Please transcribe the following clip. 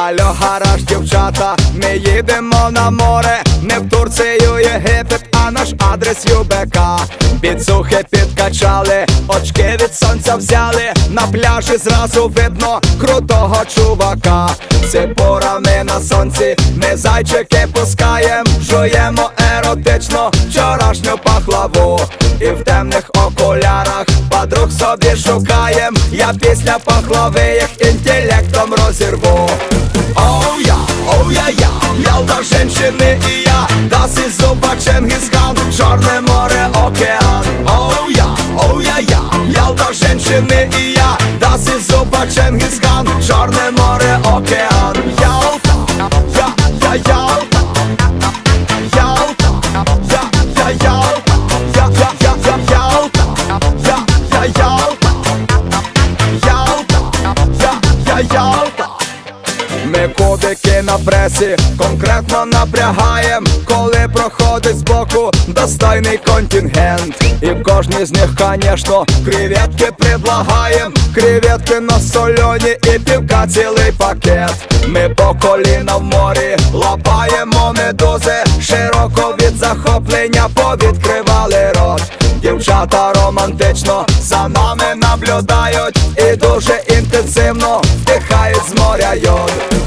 Алло, гараж, дівчата, ми їдемо на море, не в Турцію, Єгипет, а наш адрес ЮБК. Біцухи підкачали, очки від сонця взяли, на пляжі зразу видно крутого чувака. Ципурами на сонці ми зайчики пускаєм, жуємо еротично вчорашню пахлаву. І в темних окулярах подруг собі шукаєм, я після пахлави їх інтелектом розірву. Оу я, Ялта, женщини і я, das ist super Чингисхан, Чорне море, океан. Оу я, Ялта, женщини і я, das ist super Чингисхан, Чорне море, океан. Ялта, я Ялта, Ялта, я Ялта, Ялта, Ялта, Ялта. Ми кубики на пресі конкретно напрягаєм, коли проходить збоку достойний контингент. І кожній з них, конечно, креветки предлагаєм, креветки на солоні і півка цілий пакет. Ми по коліна в морі лапаємо медузи, широко від захоплення повідкривали рот. Дівчата романтично за нами наблюдають і дуже інтенсивно вдихають з моря йод.